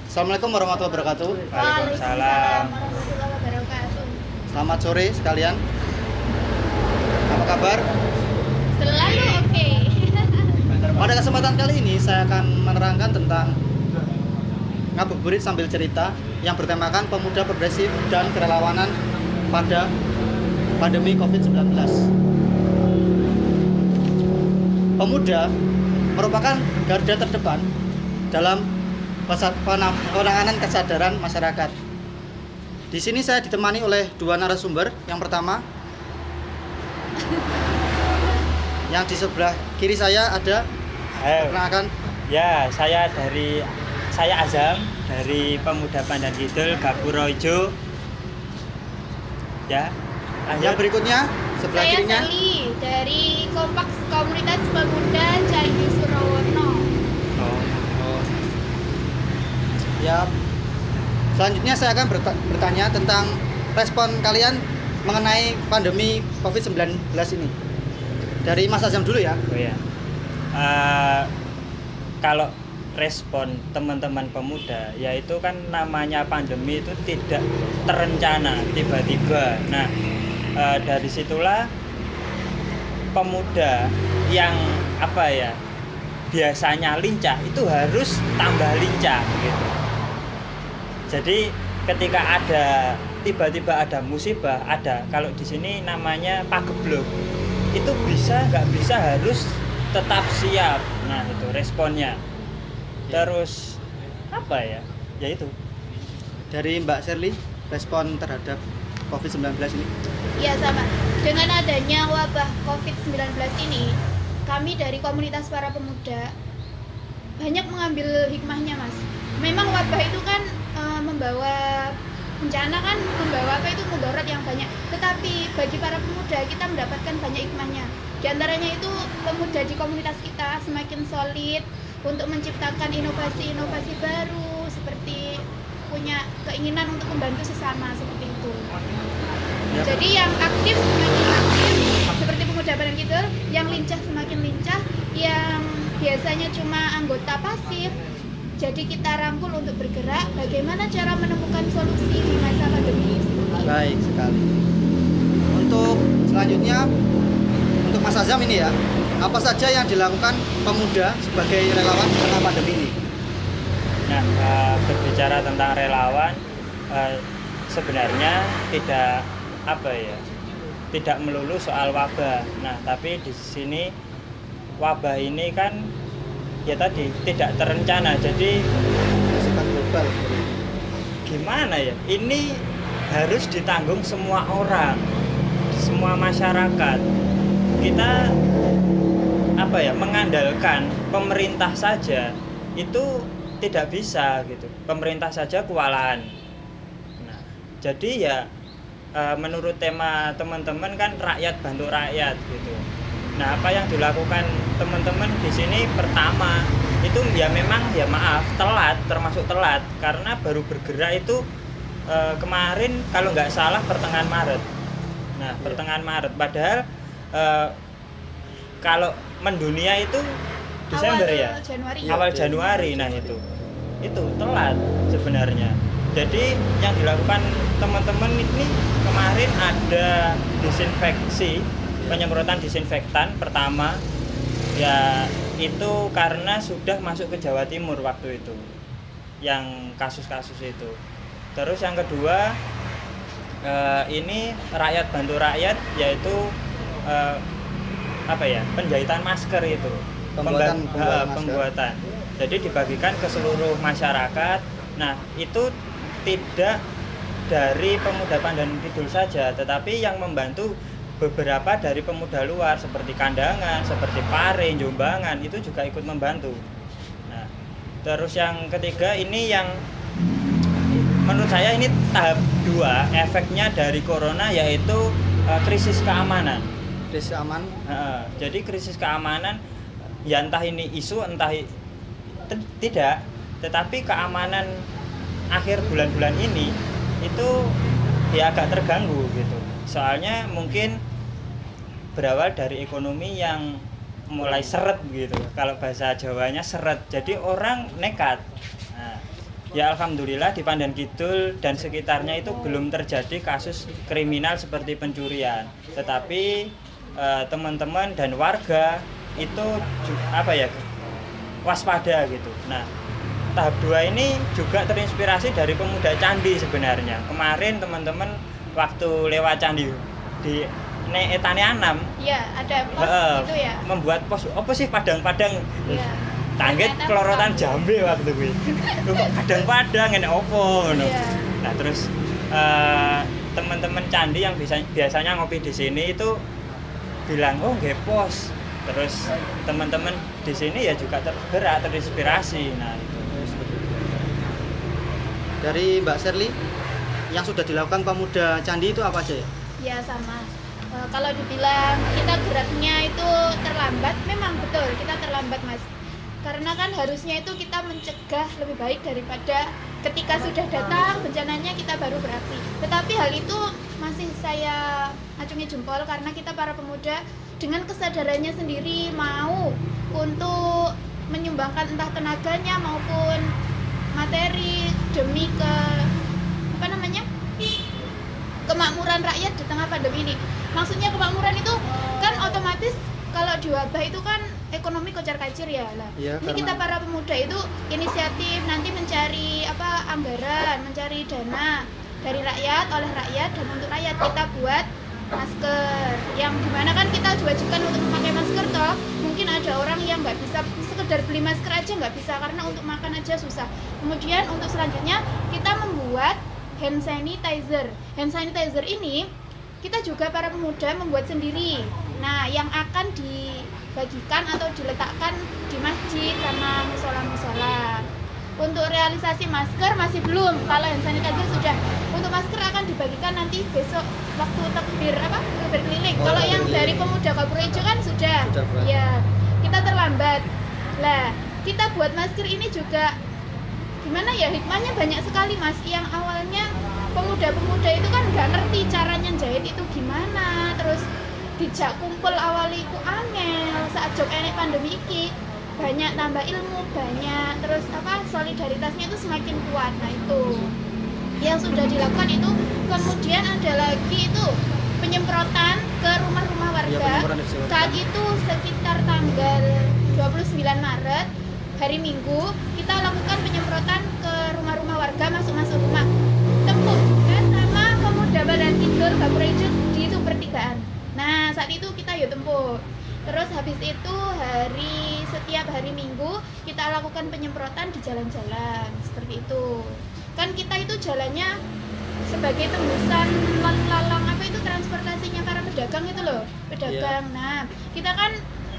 Assalamualaikum warahmatullahi wabarakatuh. Waalaikumsalam warahmatullahi wabarakatuh. Selamat sore sekalian. Apa kabar? Selalu oke. Pada kesempatan kali ini saya akan menerangkan tentang ngabuburit sambil cerita yang bertemakan pemuda progresif dan kerelawanan pada pandemi COVID-19. Pemuda merupakan garda terdepan dalam penanganan kesadaran masyarakat. Di sini saya ditemani oleh dua narasumber. Yang pertama, yang di sebelah kiri saya ada, perkenalkan. Ya, saya Azam dari Pemuda Pandan Kidul Gapura-Ijo. Ya. Yang berikutnya sebelah Saya kirinya. Sally dari Kompak Komunitas Pemuda Candi Surawarna. Ya. Selanjutnya saya akan bertanya tentang respon kalian mengenai pandemi COVID-19 ini. Dari Mas Azam dulu ya. Oh ya. Kalau respon teman-teman pemuda, yaitu kan namanya pandemi itu tidak terencana, tiba-tiba. Nah, dari situlah pemuda yang biasanya lincah itu harus tambah lincah gitu. Jadi ketika tiba-tiba ada musibah, kalau di sini namanya pagebluk, itu nggak bisa harus tetap siap. Nah, itu responnya. Terus ya itu Dari Mbak Sherly, respon terhadap COVID-19 ini. Iya sama. Dengan adanya wabah COVID-19 ini, kami dari komunitas para pemuda banyak mengambil hikmahnya, Mas. Memang wabah itu kan membawa bencana, kan membawa mudarat yang banyak. Tetapi bagi para pemuda kita mendapatkan banyak hikmahnya. Di antaranya itu pemuda di komunitas kita semakin solid untuk menciptakan inovasi-inovasi baru, seperti punya keinginan untuk membantu sesama seperti itu. Ya. Jadi yang aktif semakin aktif seperti pemuda Pandan Kidul, yang lincah semakin lincah, yang biasanya cuma anggota pasif. Jadi kita rangkul untuk bergerak bagaimana cara menemukan solusi di masa pandemi ini. Baik sekali. Untuk selanjutnya, untuk Mas Azam ini ya, apa saja yang dilakukan pemuda sebagai relawan di tengah pandemi ini? Nah, berbicara tentang relawan, sebenarnya tidak melulu soal wabah. Nah, tapi di sini wabah ini kan ya tadi tidak terencana. Jadi Sifat global. gimana ya? Ini harus ditanggung semua orang, semua masyarakat. Kita mengandalkan pemerintah saja itu tidak bisa gitu. Pemerintah saja kewalahan. Nah, jadi ya menurut tema teman-teman kan rakyat bantu rakyat gitu. Nah, apa yang dilakukan teman-teman di sini pertama itu termasuk telat karena baru bergerak itu kemarin kalau nggak salah pertengahan Maret. Nah, pertengahan Maret, padahal kalau mendunia itu Desember awal Januari. Nah, itu telat sebenarnya. Jadi yang dilakukan teman-teman ini kemarin ada penyemprotan disinfektan pertama ya, itu karena sudah masuk ke Jawa Timur waktu itu yang kasus-kasus itu. Terus yang kedua ini rakyat bantu rakyat, yaitu penjahitan masker itu, pembuatan. Jadi dibagikan ke seluruh masyarakat. Nah, itu tidak dari pemuda Pandan Kidul saja, tetapi yang membantu beberapa dari pemuda luar seperti Kandangan, seperti Pare, Jombang itu juga ikut membantu. Nah, terus yang ketiga ini yang menurut saya ini tahap 2 efeknya dari corona, yaitu krisis keamanan. Krisis aman. Jadi krisis keamanan ya, entah ini isu entah tidak, tetapi keamanan akhir bulan-bulan ini itu ya agak terganggu gitu. Soalnya mungkin berawal dari ekonomi yang mulai seret gitu. Kalau bahasa Jawanya seret. Jadi orang nekat. Nah, ya alhamdulillah di Pandan Kidul dan sekitarnya itu belum terjadi kasus kriminal seperti pencurian. Tetapi teman-teman dan warga itu waspada gitu. Nah, tahap 2 ini juga terinspirasi dari pemuda candi sebenarnya. Kemarin teman-teman waktu lewat candi di Etane Anam, iya ada pos itu ya, membuat pos apa sih padang-padang, iya. tangget kelorotan Jambe waktu kuwi. Lho kok padang-padang ngene opo ngono. Iya. Nah, terus teman-teman candi yang biasanya ngopi di sini itu bilang, "Oh, nggih pos." Terus teman-teman di sini ya juga tergerak, terinspirasi. Nah, itu. Dari Mbak Sherly, yang sudah dilakukan pemuda candi itu apa aja ya? Ya sama. Kalau dibilang kita geraknya itu terlambat, memang betul kita terlambat Mas. Karena kan harusnya itu kita mencegah lebih baik daripada ketika sudah datang bencananya kita baru beraksi. Tetapi hal itu masih saya acungi jempol karena kita para pemuda dengan kesadarannya sendiri mau untuk menyumbangkan entah tenaganya maupun materi demi kemakmuran rakyat di tengah pandemi ini. Maksudnya kemakmuran itu kan otomatis kalau di wabah itu kan ekonomi kocar-kacir ya lah. Ya, ini kita para pemuda itu inisiatif nanti mencari anggaran, mencari dana dari rakyat, oleh rakyat dan untuk rakyat kita buat masker. Yang dimana kan kita diwajibkan untuk memakai masker toh. Mungkin ada orang yang nggak bisa sekedar beli masker aja nggak bisa karena untuk makan aja susah. Kemudian untuk selanjutnya kita membuat hand sanitizer. Hand sanitizer ini kita juga para pemuda membuat sendiri. Nah, yang akan dibagikan atau diletakkan di masjid sama musola-musola. Untuk realisasi masker masih belum. Kalau hand sanitizer sudah. Untuk masker akan dibagikan nanti besok waktu takbir keliling. Kalau yang dari pemuda Gapura Ijo kan sudah. Ya, kita terlambat. Lah, kita buat masker ini juga gimana ya, hikmahnya banyak sekali Mas. Yang awalnya pemuda-pemuda itu kan nggak ngerti caranya jahit itu gimana, terus dijak kumpul awali ku angel saat jok enek pandemi iki banyak tambah ilmu banyak, terus solidaritasnya itu semakin kuat. Nah itu yang sudah dilakukan itu. Kemudian ada lagi itu penyemprotan ke rumah-rumah warga saat itu sekitar tanggal 29 Maret hari Minggu kita lakukan penyemprotan ke rumah-rumah warga, masuk-masuk rumah. Tempuh juga sama pemuda Pandan Kidul Gapura Ijo di itu pertigaan. Nah saat itu kita tempuh. Terus habis itu setiap hari Minggu kita lakukan penyemprotan di jalan-jalan seperti itu. Kan kita itu jalannya sebagai tembusan lalang transportasinya para pedagang itu loh, pedagang. Yeah. Nah kita kan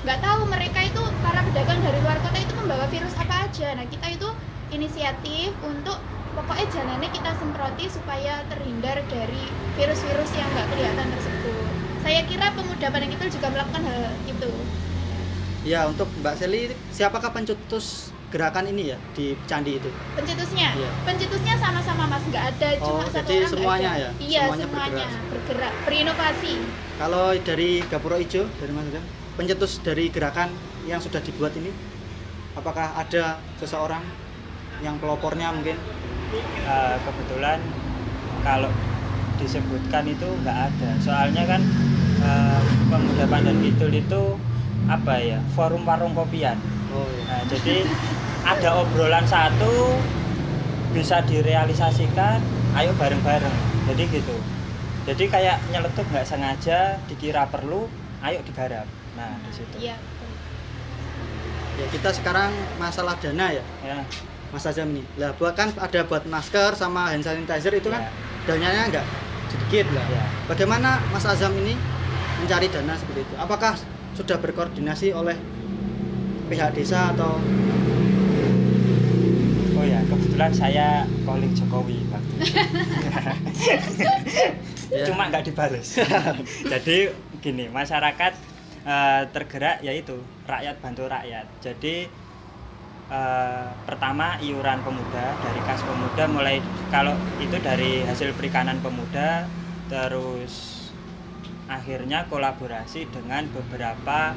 nggak tahu mereka itu para pedagang dari luar kota itu membawa virus apa aja. Nah kita itu inisiatif untuk pokoknya jalannya kita semproti supaya terhindar dari virus-virus yang nggak kelihatan tersebut. Saya kira pemuda Pandan Kidul juga melakukan hal itu. Ya, untuk Mbak Sherly, siapakah pencetus gerakan ini ya di candi itu? Pencetusnya? Ya. Pencetusnya sama-sama Mas, nggak ada cuma satu jadi orang. semuanya ada. Ya? Iya, semuanya bergerak, berinovasi. Kalau dari Gapura Ijo, dari Mas Adam, pencetus dari gerakan yang sudah dibuat ini, apakah ada seseorang yang pelopornya mungkin? Kebetulan kalau disebutkan itu nggak ada. Soalnya kan pemuda Pandan Kidul itu forum warung kopian. Oh, iya. Nah, jadi ada obrolan satu bisa direalisasikan, ayo bareng-bareng. Jadi gitu. Jadi kayak nyeletuk nggak sengaja dikira perlu, ayo digarap. Nah, di situ. Iya. Ya, kita sekarang masalah dana ya. Ya. Mas Azam ini. Lah, kan ada buat masker sama hand sanitizer itu kan dananya enggak sedikit lah. Ya. Bagaimana Mas Azam ini mencari dana seperti itu? Apakah sudah berkoordinasi oleh pihak desa atau? Oh ya, kebetulan saya calling Jokowi waktu itu. Cuma nggak dibales. Jadi gini, masyarakat tergerak yaitu rakyat bantu rakyat. Jadi pertama iuran pemuda dari kas pemuda, mulai kalau itu dari hasil perikanan pemuda, terus akhirnya kolaborasi dengan beberapa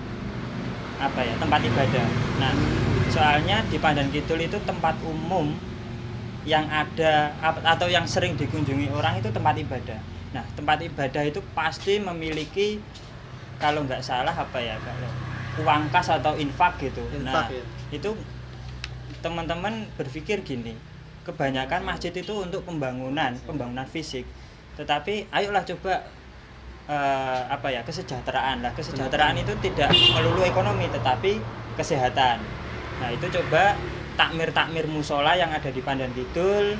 tempat ibadah. Nah, soalnya di Pandan Kidul itu tempat umum yang ada atau yang sering dikunjungi orang itu tempat ibadah. Nah, tempat ibadah itu pasti memiliki, kalau nggak salah kalau uang kas atau infak gitu. Nah, ya. itu teman-teman berpikir gini, kebanyakan masjid itu untuk pembangunan fisik. Tetapi ayolah coba kesejahteraan lah. Kesejahteraan itu tidak melulu ekonomi tetapi kesehatan. Nah, itu coba takmir musola yang ada di Pandan Kidul,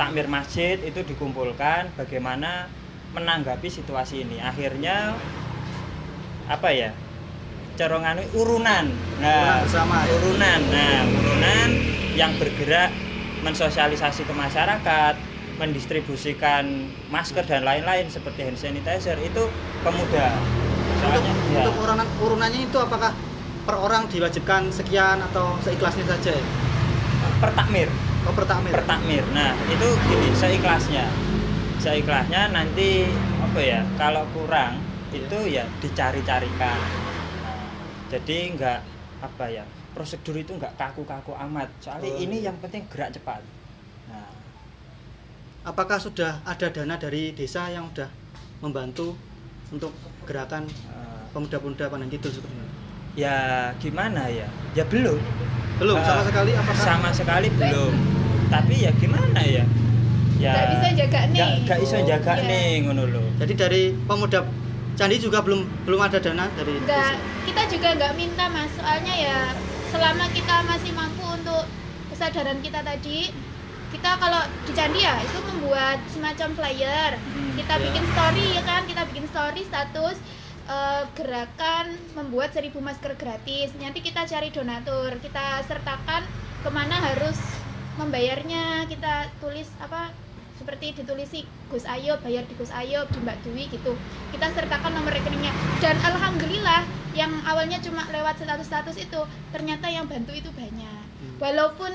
takmir masjid itu dikumpulkan bagaimana menanggapi situasi ini. Akhirnya corongan urunan. Nah, urunan yang bergerak mensosialisasi ke masyarakat, mendistribusikan masker dan lain-lain seperti hand sanitizer itu pemuda. Soalnya untuk urunannya itu apakah per orang diwajibkan sekian atau seikhlasnya saja ya? Per takmir. Oh, per takmir. Nah, itu gini, seikhlasnya nanti kalau kurang itu ya dicari-carikan. Nah, jadi enggak prosedur itu enggak kaku-kaku amat. Soalnya ini yang penting gerak cepat. Nah, apakah sudah ada dana dari desa yang sudah membantu untuk gerakan pemuda-pemuda Pandan Kidul seperti ini? Ya gimana ya? Ya belum sama sekali. Apakah sama sekali belum? Tapi ya gimana ya? Ya nggak bisa jaga nih. Nggak bisa jaga nih ngono lho. Jadi dari pemuda Candi juga belum ada dana dari desa? Kita juga nggak minta Mas, soalnya ya selama kita masih mampu untuk kesadaran kita tadi, kita kalau di Candi ya itu membuat semacam flyer, kita bikin story ya kan, kita bikin story status gerakan membuat 1000 masker gratis. Nanti kita cari donatur, kita sertakan kemana harus membayarnya, kita tulis seperti ditulisi Gus Ayub, bayar di Gus Ayub, di Mbak Dwi gitu. Kita sertakan nomor rekeningnya. Dan alhamdulillah yang awalnya cuma lewat status-status itu ternyata yang bantu itu banyak. Walaupun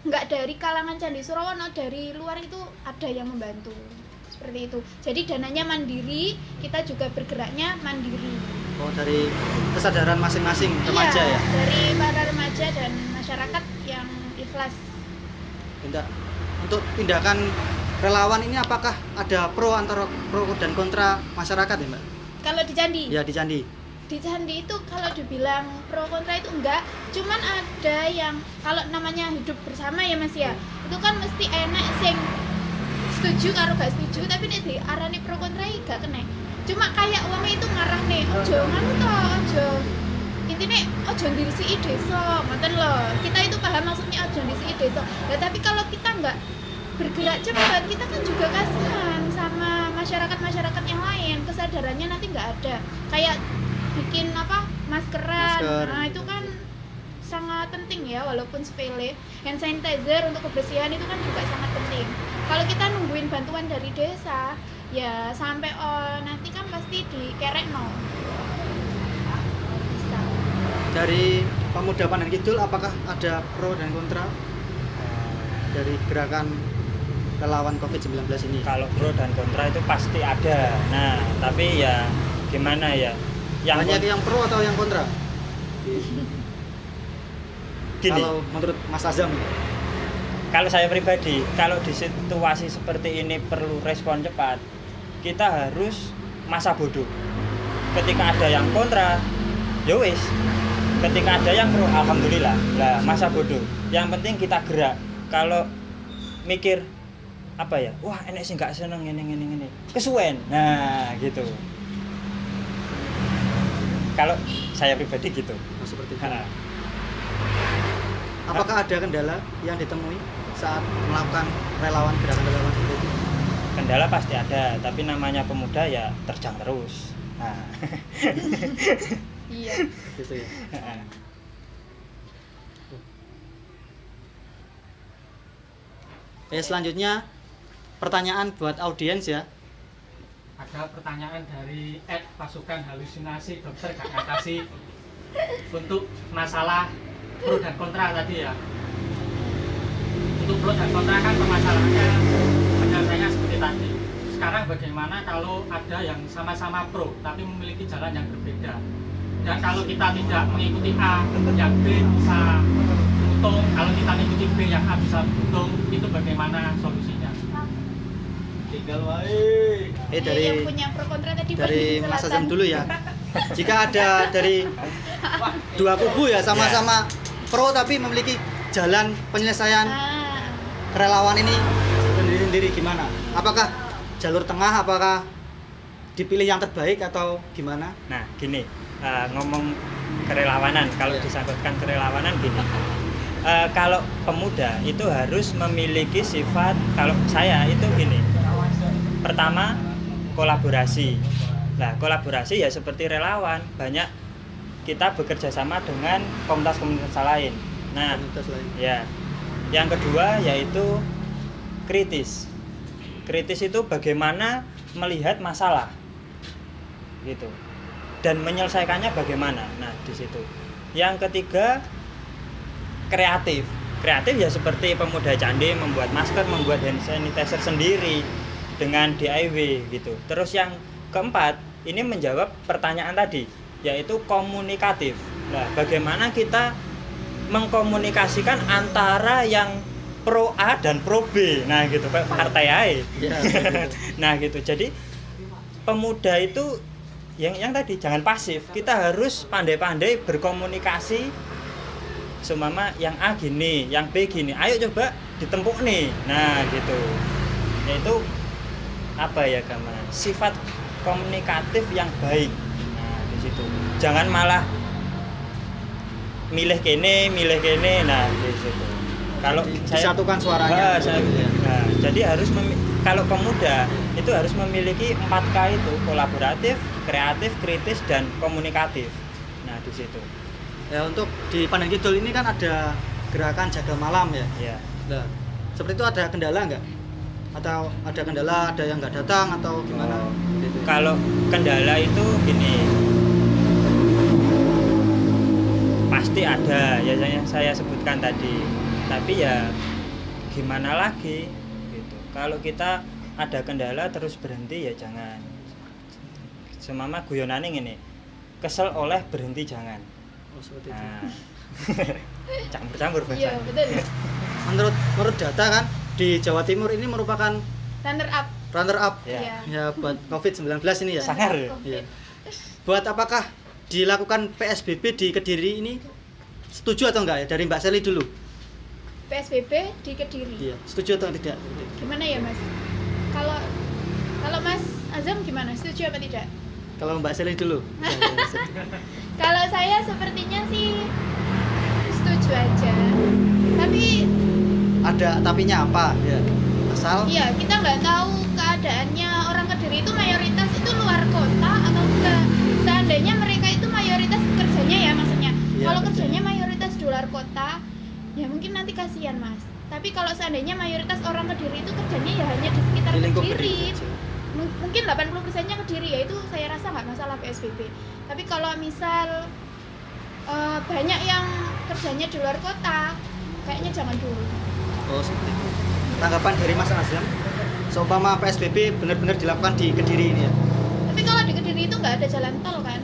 nggak dari kalangan Candi Surawono, dari luar itu ada yang membantu. Seperti itu. Jadi dananya mandiri, kita juga bergeraknya mandiri. Oh, dari kesadaran masing-masing remaja ya? Dari para remaja dan masyarakat yang ikhlas. Untuk tindakan relawan ini apakah ada antara pro dan kontra masyarakat ya, Mbak? Kalau di Candi? Ya, di Candi. Di Candi itu kalau dibilang pro kontra itu enggak, cuman ada yang kalau namanya hidup bersama ya Mas ya, itu kan mesti enak sing setuju karo gak setuju, tapi nek diarani pro kontra gak kena. Cuma kayak wong itu ngarah nih, ojo ngono to, ojo. Intine ojo ndisiki desa, ngoten lho. Kita itu paham maksudnya ojo ndisiki desa. Nah, tapi kalau kita enggak bergerak cepat, kita kan juga kasihan sama masyarakat yang lain, kesadarannya nanti enggak ada. Kayak bikin maskeran. Nah, itu kan sangat penting ya, walaupun sepele. Hand sanitizer untuk kebersihan itu kan juga sangat penting. Kalau kita nungguin bantuan dari desa, ya sampai nanti kan pasti dikerek no. Bisa. Dari pemuda Pandan Kidul apakah ada pro dan kontra dari gerakan relawan COVID-19 ini? Kalau pro dan kontra itu pasti ada. Nah, tapi ya gimana ya? Banyak yang pro atau yang kontra? Gini, kalau menurut Mas Azam, kalau saya pribadi, kalau di situasi seperti ini perlu respon cepat, kita harus masa bodoh. Ketika ada yang kontra, ya wis. Ketika ada yang pro, alhamdulillah. Lah, masa bodoh. Yang penting kita gerak. Kalau mikir wah enek sih nggak seneng ini, kesuwen. Nah, gitu. Kalau saya pribadi gitu. Seperti itu. Apakah ada kendala yang ditemui saat melakukan gerakan relawan seperti itu? Kendala pasti ada, tapi namanya pemuda ya terjang terus. Nah. Iya. Gitu ya. Selanjutnya pertanyaan buat audiens ya. Ada pertanyaan dari pasukan halusinasi dokter gak ngatasi untuk masalah pro dan kontra tadi ya. Untuk pro dan kontra kan permasalahannya penyelesaiannya seperti tadi. Sekarang bagaimana kalau ada yang sama-sama pro tapi memiliki jalan yang berbeda? Dan kalau kita tidak mengikuti A, yang B bisa untung. Kalau kita mengikuti B, yang A bisa untung. Itu bagaimana solusinya? Tinggal wae. Dari yang punya pro kontra tadi dari Bandung Mas Selatan. Azam dulu ya. Jika ada dari dua kubu ya sama-sama pro tapi memiliki jalan penyelesaian Ah, relawan ini sendiri-sendiri gimana? Apakah jalur tengah, apakah dipilih yang terbaik atau gimana? Nah, gini, ngomong kerelawanan, kalau disangkutkan kerelawanan gini. Kalau pemuda itu harus memiliki sifat, kalau saya itu gini. Pertama, kolaborasi. Nah, kolaborasi ya seperti relawan, banyak kita bekerja sama dengan komunitas-komunitas lain. Nah, Komunitas lain. ya. Yang kedua yaitu kritis. Kritis itu bagaimana melihat masalah. Gitu. Dan menyelesaikannya bagaimana. Nah, di situ. Yang ketiga, kreatif. Kreatif ya seperti pemuda Candi membuat masker, membuat hand sanitizer sendiri dengan DIY gitu. Terus yang keempat, ini menjawab pertanyaan tadi, yaitu komunikatif. Nah, bagaimana kita mengkomunikasikan antara yang pro A dan pro B. Nah, gitu, kayak partai A. Ya, Nah, gitu. Jadi pemuda itu yang tadi jangan pasif. Kita harus pandai-pandai berkomunikasi. Seumpama yang A gini, yang B gini. Ayo coba ditempuk nih. Nah, gitu. Yaitu apa ya gambaran? Sifat komunikatif yang baik. Nah, di situ. Jangan malah milih kene. Nah, di situ. Kalau disatukan suaranya. Nah, jadi harus kalau pemuda itu harus memiliki 4K itu, kolaboratif, kreatif, kritis, dan komunikatif. Nah, di situ. Ya, untuk di Pandan Kidul ini kan ada gerakan jaga malam ya. Ya. Nah, seperti itu ada kendala nggak? Atau ada kendala, ada yang nggak datang atau gimana? Gitu. Kalau kendala itu gini, pasti ada ya yang saya sebutkan tadi. Tapi ya gimana lagi gitu. Kalau kita ada kendala terus berhenti ya jangan. Semama guyonane ngene. Kesel oleh berhenti jangan. Oh, seperti itu. Nah. Campur-campur iya bahasa. betul. Menurut data kan di Jawa Timur ini merupakan Runner up. runner up Ya. ya buat COVID-19 ini ya. Sangar ya? Covid. Iya. Buat apakah dilakukan PSBB di Kediri ini setuju atau enggak ya dari Mbak Seli dulu? PSBB di Kediri. Iya, setuju atau tidak? Gimana ya Mas? Kalau Mas Azam gimana? Setuju apa tidak? Kalau Mbak Seli dulu. Kalau saya sepertinya sih setuju aja. Tapi Ada tapinya apa ya? Asal iya kita nggak tahu keadaannya orang Kediri itu mayoritas itu luar kota atau enggak. Seandainya mereka itu mayoritas kerjanya ya maksudnya. Iya, Kalau kerjanya. kerjanya mayoritas di luar kota, ya mungkin nanti kasihan Mas. Tapi kalau seandainya mayoritas orang Kediri itu kerjanya ya hanya di sekitar di lingkup Kediri. Kediri. Mungkin 80%-nya Kediri, ya itu saya rasa nggak masalah PSBB. Tapi kalau misal banyak yang kerjanya di luar kota, kayaknya jangan dulu. Oh, seperti itu. Tanggapan dari Mas Azam, seumpama PSBB benar-benar dilakukan di Kediri ini ya. Tapi kalau di Kediri itu nggak ada jalan tol kan,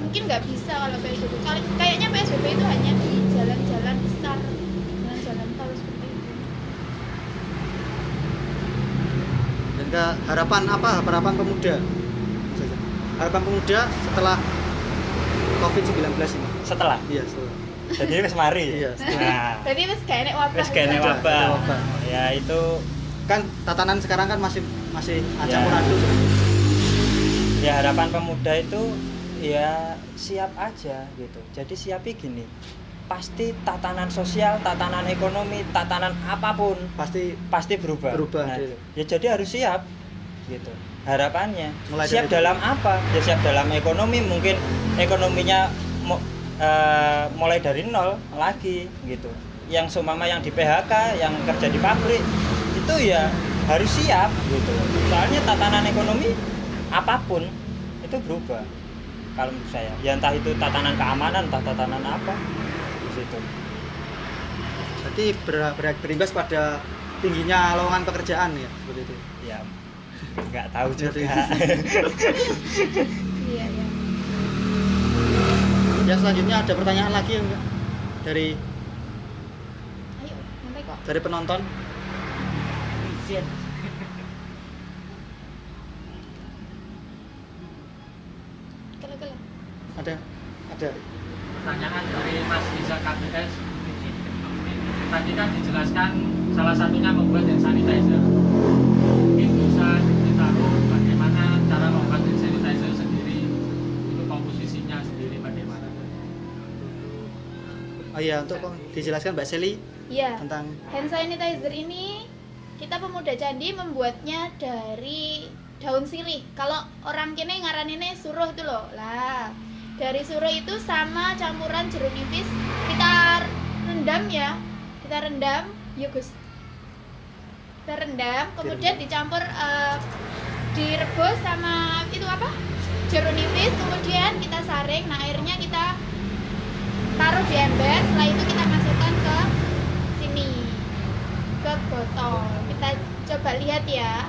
mungkin nggak bisa kalau PSBB. Kayaknya PSBB itu hanya di jalan-jalan besar, jalan-jalan tol seperti itu. Dan ke harapan apa? Harapan pemuda. Mas Azam. Harapan pemuda setelah COVID-19 ini. Setelah. Iya, setelah. Jadi wis mari. Iya, Nah, Berarti wis gak enek wabah. wis kene Ada wabah. wabah. Ya itu Kan tatanan sekarang kan masih Ya. campur aduk. ya harapan pemuda itu ya siap aja gitu. Jadi siapi gini. Pasti tatanan sosial, tatanan ekonomi, tatanan apapun pasti berubah. Berubah, Nah, iya. ya jadi harus siap gitu. Harapannya Mulai siap dari- dalam apa? Ya siap dalam ekonomi, mungkin ekonominya mulai dari nol lagi gitu. Yang seumpama yang di PHK, yang kerja di pabrik itu ya harus siap gitu. Soalnya tatanan ekonomi apapun itu berubah. Kalau menurut saya, ya entah itu tatanan keamanan, entah tatanan apa di situ. Berarti berimbas pada tingginya lowongan pekerjaan ya, seperti itu. Ya nggak tahu juga. Iya, iya. Yang selanjutnya ada pertanyaan lagi ya enggak? Dari Ayo, nanti kok. penonton. Izin. Kele-kele. Ada. Pertanyaan dari Mas Riza KBS. Tadi kan dijelaskan salah satunya membuat hand sanitizer. Mungkin bisa ditaruh bagaimana cara membuat hand sanitizer sendiri, untuk komposisinya sendiri bagaimana. Oh iya, untuk dijelaskan Mbak Seli Iya. tentang Hand sanitizer ini kita pemuda candi membuatnya dari daun sirih. Kalau orang kini ngaraninnya suruh itu loh. Lah, dari suruh itu sama campuran jeruk nipis kita rendam ya. Kita rendam, yuk Gus. Kita rendam, kemudian dicampur direbus sama itu apa? Jeruk nipis, kemudian kita saring. Nah, airnya kita taruh di ember, setelah itu kita masukkan ke sini, ke botol. Kita coba lihat ya.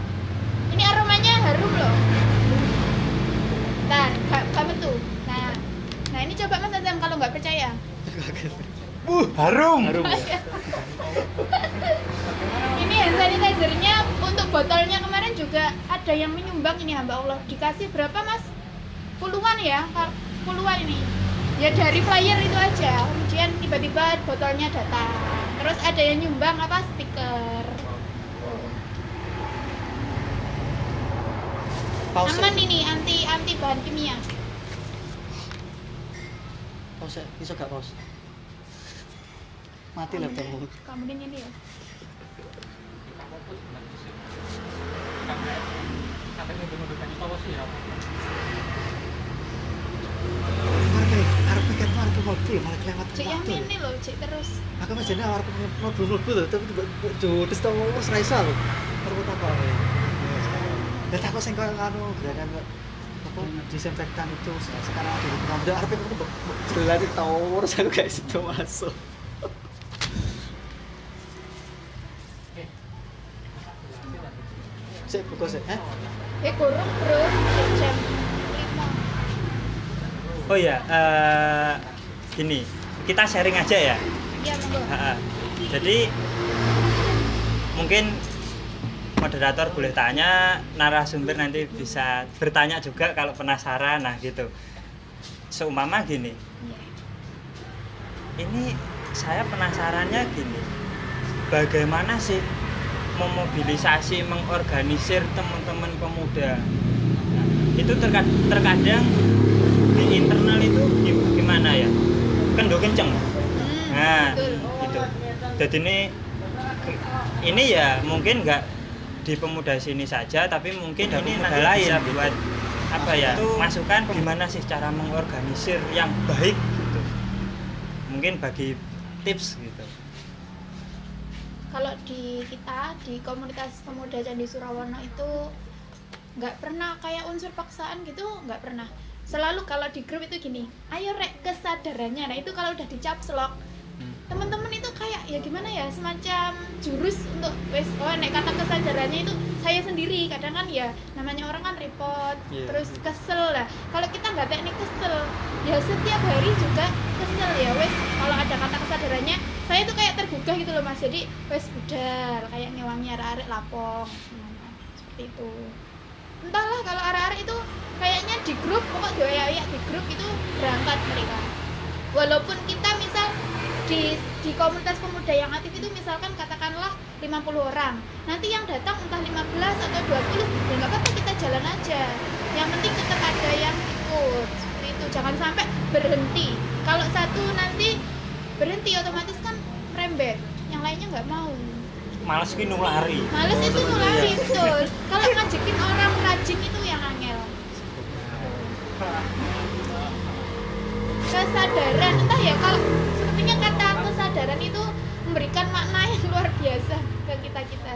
Ini aromanya harum loh. Bentar, kamu tuh. Nah ini coba Mas Azam kalau nggak percaya. Harum. ya. Ini hand sanitizer-nya untuk botolnya kemarin juga ada yang menyumbang ini hamba Allah. Dikasih berapa Mas? Puluhan ya, puluhan ini. Ya dari flyer itu aja. Kemudian tiba-tiba botolnya datang. Terus ada yang nyumbang apa stiker. Pause. Aman ini anti bahan kimia. Pause, bisa gak pause? Mati laptopmu. Kamu ini ya. Sampai mundur-mundurkan itu apa sih ya? Arep pikir marke mobil malah kelewat Cek yang ini loh, cek terus. Aku mah jane arep mobil lho, tapi jodes to wis ra iso lho. Perlu apa? Lah takut sing koyo anu gerakan apa disinfektan itu sekarang ada di kamar arep aku jelas tower aku gak situ masuk. Sik buka sik, Kurang bro, jam 5. Oh ya, gini, kita sharing aja ya. Iya monggo. Jadi mungkin moderator boleh tanya, narasumber nanti bisa bertanya juga kalau penasaran, nah gitu. Seumpama gini, ini saya penasarannya gini, bagaimana sih memobilisasi, mengorganisir teman-teman pemuda. Nah, itu terkadang di internal itu gimana ya? Kendo kenceng. Nah, itu. Jadi ini ya mungkin nggak di pemuda sini saja, tapi mungkin di pemuda lain buat apa ya? Masukan gimana sih cara mengorganisir yang baik gitu. Mungkin bagi tips gitu. Kalau di kita di komunitas pemuda Candi Surawana itu nggak pernah kayak unsur paksaan gitu, nggak pernah. Selalu kalau di grup itu gini, ayo rek kesadarannya. Nah itu kalau udah dicapslok, teman-teman itu kayak ya gimana ya, semacam jurus untuk nek kata kesadarannya itu saya sendiri. Kadang kan ya namanya orang kan repot, terus kesel lah. Kalau kita nggak teknik kesel, ya setiap hari juga kesel ya wes. Kalau ada kata kesadarannya, saya tuh kayak tergugah gitu loh Mas. Jadi wes budal, kayak ngewangi arek-arek lapong, seperti itu. Entahlah kalau arek-arek itu kayaknya di grup, pokok dioyak-oyak di grup itu berangkat mereka. Walaupun kita misal di komunitas pemuda yang aktif itu misalkan katakanlah 50 orang, nanti yang datang entah 15 atau 20, ya nggak apa-apa, kita jalan aja. Yang penting tetap ada yang ikut, seperti itu. Jangan sampai berhenti. Kalau satu nanti berhenti otomatis kan merembet, yang lainnya nggak mau. Males ki nulari. Males itu nulari, betul. Kalau ngajakin orang rajin itu yang angel. Kesadaran, entah ya, kalau sepertinya kata kesadaran itu memberikan makna yang luar biasa ke kita-kita.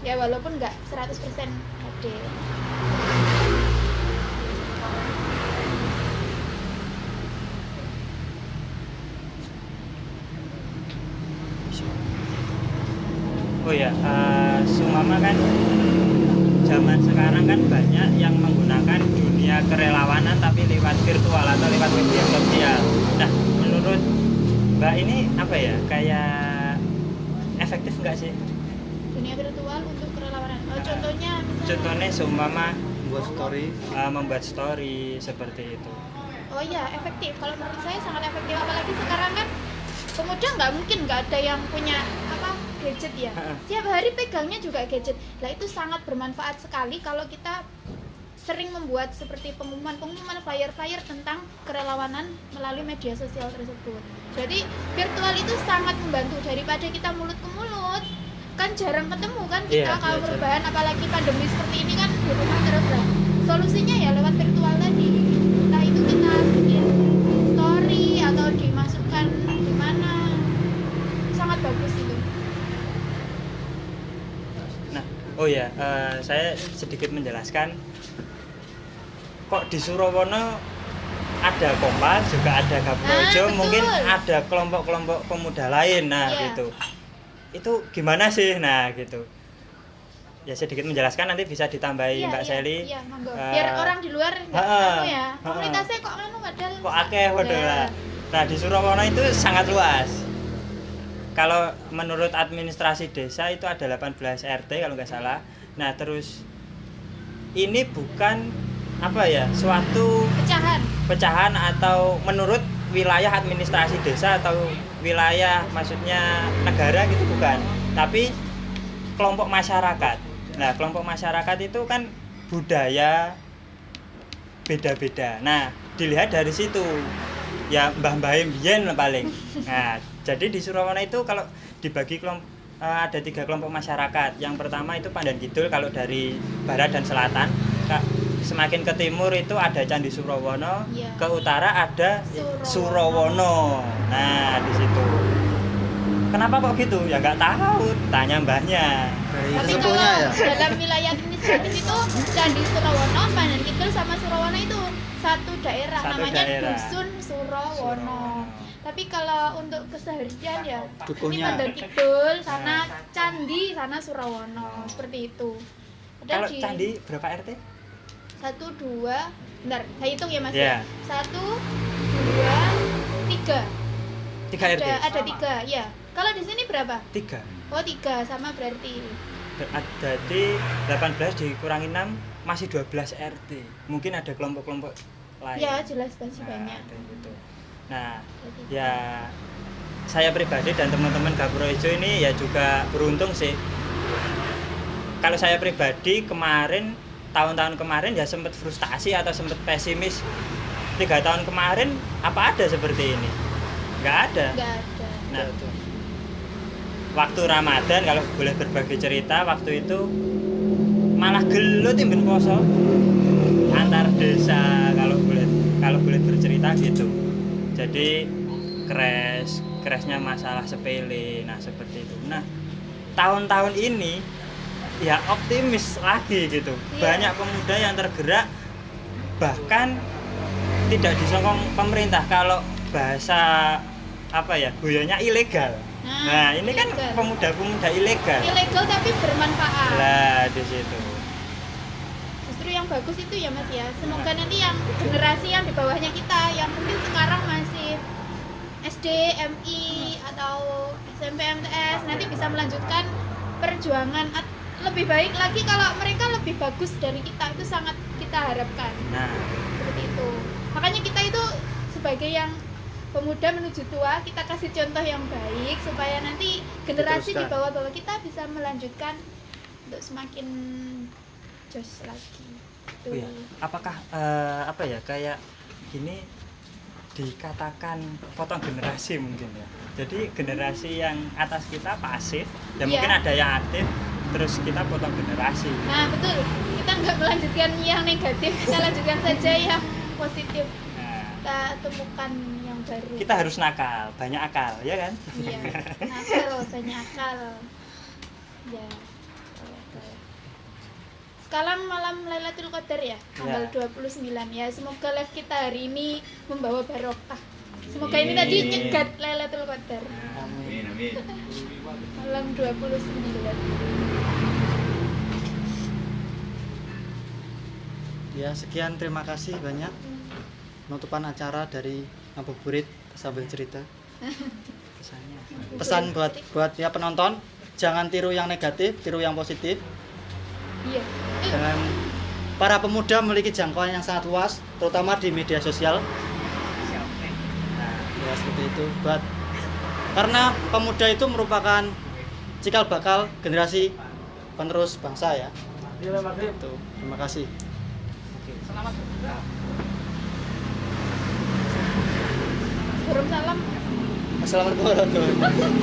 Ya walaupun nggak 100% hadir. Oh ya, sumama kan zaman sekarang kan banyak yang menggunakan dunia kerelawanan tapi lewat virtual atau lewat media sosial. Nah, menurut Mbak ini apa ya, kayak efektif nggak sih? Dunia virtual untuk kerelawanan. Contohnya misalnya, Contohnya seumpama membuat story. membuat story seperti itu. oh iya efektif. Kalau menurut saya sangat efektif, apalagi sekarang kan pemuda nggak mungkin nggak ada yang punya gadget ya. Setiap hari pegangnya juga gadget. Lah itu sangat bermanfaat sekali kalau kita sering membuat seperti pengumuman flyer-flyer tentang kerelawanan melalui media sosial tersebut. Jadi virtual itu sangat membantu daripada kita mulut ke mulut. Kan jarang ketemu kan kita kalau perubahan, apalagi pandemi seperti ini kan di rumah terus lah. Solusinya ya lewat virtual tadi. Entah itu kita bikin story atau dimasukkan di mana. Sangat bagus itu. Oh ya, saya sedikit menjelaskan. Kok di Surawana ada Kompas, juga ada Gabrojo, mungkin ada kelompok-kelompok pemuda lain, gitu. Itu gimana sih? Nah, gitu. Ya sedikit menjelaskan, nanti bisa ditambahi Mbak Sally. Iya, monggo. Biar orang di luar nggak komunitasnya kok padahal. Kok akeh padahal. Nah, di Surawana itu sangat luas. Kalau menurut administrasi desa itu ada 18 RT kalau nggak salah. Nah, terus ini bukan suatu pecahan atau menurut wilayah administrasi desa atau wilayah maksudnya negara gitu, bukan. Tapi kelompok masyarakat. Nah, kelompok masyarakat itu kan budaya beda-beda. Nah, dilihat dari situ. Ya mbah-mbah mbiyen paling. Nah, jadi di Surawana itu kalau dibagi ada 3 kelompok masyarakat. Yang pertama itu Pandan Kidul, kalau dari barat dan selatan. Semakin ke timur itu ada Candi Surawana, ke utara ada Surawana. Nah, di situ. Kenapa kok gitu? Ya nggak tahu, tanya mbahnya. Tapi kalau dalam wilayah administratif itu Candi Surawana, Pandan Kidul sama Surawana itu satu daerah, namanya Dusun Surawana. Tapi kalau untuk keseharian ya ini Pandan Kidul, sana Candi, sana Surawana, seperti itu. Kalau Candi berapa RT? 1, 2, bentar, saya hitung ya Mas ya. 1, 2, 3. 3 RT. Ada 3, ya. Kalau di sini berapa? 3. Oh 3, sama berarti. Jadi 18 dikurangi 6 masih 12 RT. Mungkin ada kelompok-kelompok lain. Ya jelas masih banyak. Gitu. Nah, ya saya pribadi dan teman-teman Gabrojo ini ya juga beruntung sih. Kalau saya pribadi tahun-tahun kemarin ya sempat frustasi atau sempat pesimis. 3 tahun kemarin apa ada seperti ini? Nggak ada. Nah, waktu Ramadan kalau boleh berbagi cerita, waktu itu malah gelut imben poso antar desa kalau boleh bercerita gitu. Jadi crashnya masalah sepele, nah seperti itu. Nah, tahun-tahun ini ya optimis lagi gitu. Banyak pemuda yang tergerak, bahkan tidak disokong pemerintah. Kalau bahasa goyonya ilegal. Nah, ini kan pemuda-pemuda ilegal. Ilegal tapi bermanfaat. Lah, di situ. Justru yang bagus itu ya Mas ya. Semoga nanti yang generasi yang di bawahnya kita yang mungkin sekarang masih SD, MI atau SMP, MTS nanti bisa melanjutkan perjuangan lebih baik lagi. Kalau mereka lebih bagus dari kita, itu sangat kita harapkan. Nah, seperti itu. Makanya kita itu sebagai yang pemuda menuju tua, kita kasih contoh yang baik supaya nanti generasi di bawah-bawah kita bisa melanjutkan untuk semakin jos lagi. Oh ya, apakah kayak gini dikatakan potong generasi mungkin ya. Jadi generasi yang atas kita pasif, dan mungkin ada yang aktif, terus kita potong generasi. Nah betul, kita nggak melanjutkan yang negatif, kita lanjutkan saja yang positif. Kita temukan yang baru. Kita harus nakal, banyak akal, ya kan? Iya, nakal, banyak akal. Ya. Sekarang malam Lailatul Qadar ya, tanggal 29 ya. Semoga live kita hari ini membawa barokah. Semoga ini tadi nyegat Lailatul Qadar. Amin. Malam 29. Ya, sekian, terima kasih banyak. Penutupan acara dari Ngabuburit Sambil Cerita. Pesan buat ya penonton, jangan tiru yang negatif, tiru yang positif. Iya. Dengan para pemuda memiliki jangkauan yang sangat luas, terutama di media sosial. Nah, ya seperti itu. Karena pemuda itu merupakan cikal bakal generasi penerus bangsa ya. Itu. Terima kasih. Selamat. Salam. Assalamualaikum warahmatullahi wabarakatuh.